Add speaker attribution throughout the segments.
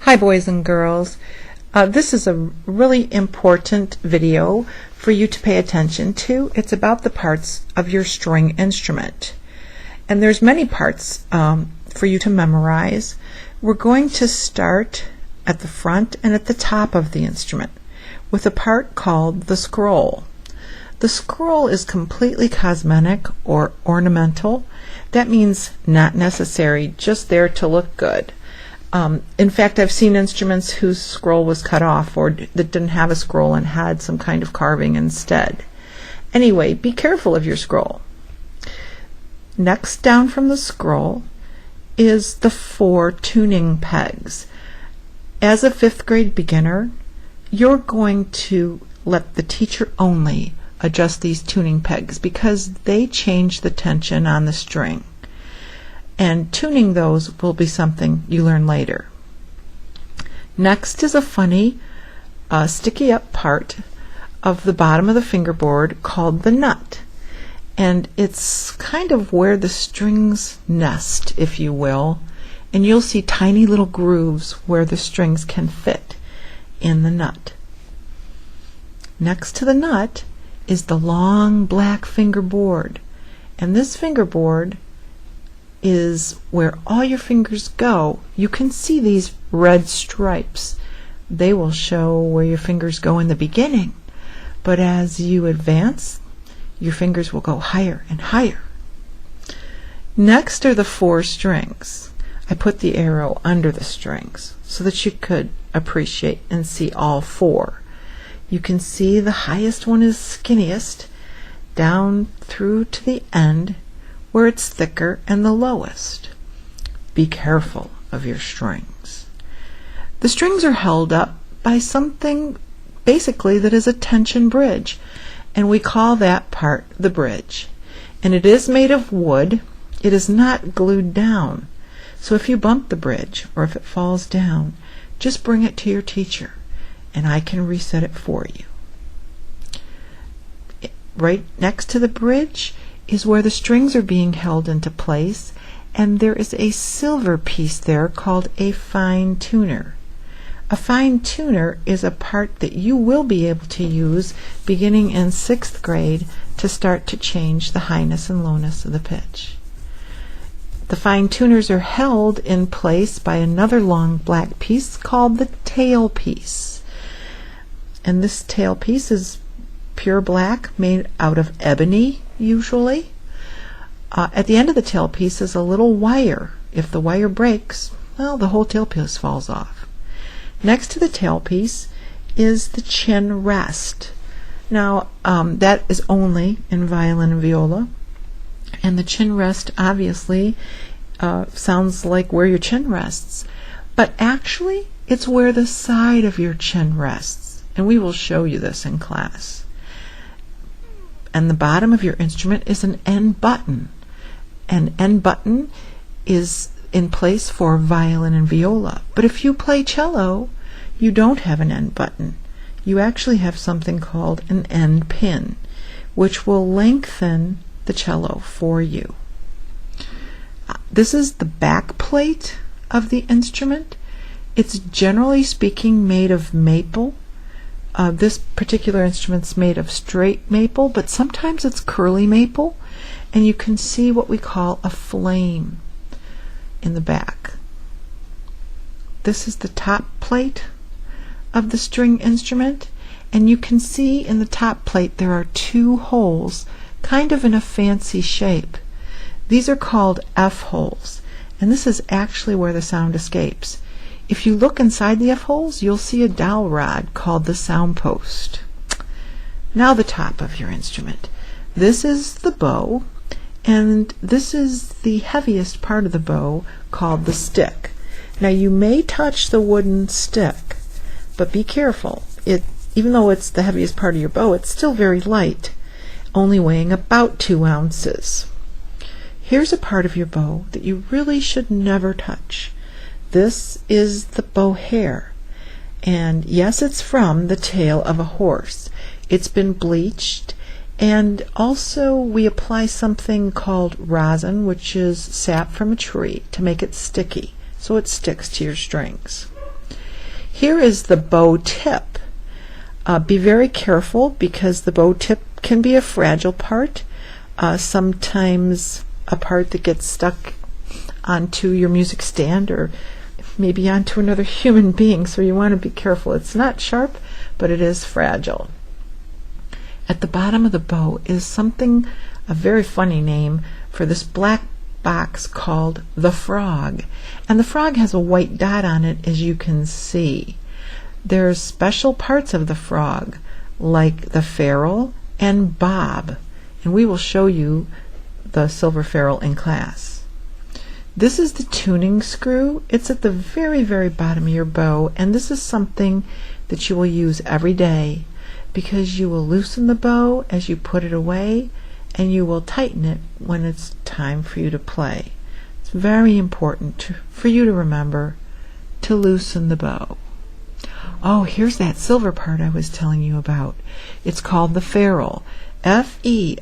Speaker 1: Hi boys and girls. This is a really important video for you to pay attention to. It's about the parts of your string instrument. And there's many parts for you to memorize. We're going to start at the front and at the top of the instrument with a part called the scroll. The scroll is completely cosmetic or ornamental. That means not necessary, just there to look good. In fact, I've seen instruments whose scroll was cut off or that didn't have a scroll and had some kind of carving instead. Anyway, be careful of your scroll. Next down from the scroll is the 4 tuning pegs. As a 5th grade beginner, you're going to let the teacher only adjust these tuning pegs because they change the tension on the string. And tuning those will be something you learn later. Next is a funny sticky up part of the bottom of the fingerboard called the nut. And it's kind of where the strings nest, if you will. And you'll see tiny little grooves where the strings can fit in the nut. Next to the nut is the long black fingerboard. And this fingerboard is where all your fingers go. You can see these red stripes. They will show where your fingers go in the beginning, but as you advance, your fingers will go higher and higher. Next are the 4 strings. I put the arrow under the strings so that you could appreciate and see all 4. You can see the highest one is skinniest down through to the end where it's thicker and the lowest. Be careful of your strings. The strings are held up by something basically that is a tension bridge, and we call that part the bridge. And it is made of wood. It is not glued down. So if you bump the bridge or if it falls down, just bring it to your teacher and I can reset it for you. Right next to the bridge is where the strings are being held into place, and there is a silver piece there called a fine tuner. A fine tuner is a part that you will be able to use beginning in 6th grade to start to change the highness and lowness of the pitch. The fine tuners are held in place by another long black piece called the tail piece. And this tail piece is pure black, made out of ebony usually. At the end of the tailpiece is a little wire. If the wire breaks, well, the whole tailpiece falls off. Next to the tailpiece is the chin rest. Now, that is only in violin and viola, and the chin rest obviously sounds like where your chin rests, but actually it's where the side of your chin rests, and we will show you this in class. And the bottom of your instrument is an end button. An end button is in place for violin and viola. But if you play cello, you don't have an end button. You actually have something called an end pin, which will lengthen the cello for you. This is the back plate of the instrument. It's generally speaking made of maple. This particular instrument's made of straight maple, but sometimes it's curly maple, and you can see what we call a flame in the back. This is the top plate of the string instrument, and you can see in the top plate there are 2 holes, kind of in a fancy shape. These are called F-holes, and this is actually where the sound escapes. If you look inside the F-holes, you'll see a dowel rod called the sound post. Now the top of your instrument. This is the bow, and this is the heaviest part of the bow called the stick. Now you may touch the wooden stick, but be careful. Even though it's the heaviest part of your bow, it's still very light, only weighing about 2 ounces. Here's a part of your bow that you really should never touch. This is the bow hair, and yes, it's from the tail of a horse. It's been bleached, and also we apply something called rosin, which is sap from a tree, to make it sticky, so it sticks to your strings. Here is the bow tip. Be very careful because the bow tip can be a fragile part. Sometimes a part that gets stuck onto your music stand or maybe onto another human being, so you want to be careful. It's not sharp, but it is fragile. At the bottom of the bow is something, a very funny name for this black box called the frog. And the frog has a white dot on it, as you can see. There's special parts of the frog, like the ferrule and bob, and we will show you the silver ferrule in class. This is the tuning screw. It's at the very, very bottom of your bow, and this is something that you will use every day because you will loosen the bow as you put it away, and you will tighten it when it's time for you to play. It's very important for you to remember to loosen the bow. Oh, here's that silver part I was telling you about. It's called the ferrule, F-E-R-R-U-L-E.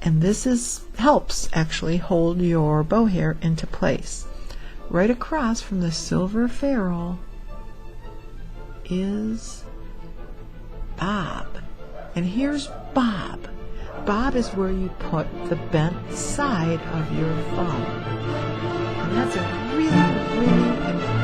Speaker 1: And this helps actually hold your bow hair into place. Right across from the silver ferrule is bob. And here's bob. Bob is where you put the bent side of your thumb. And that's a really, really important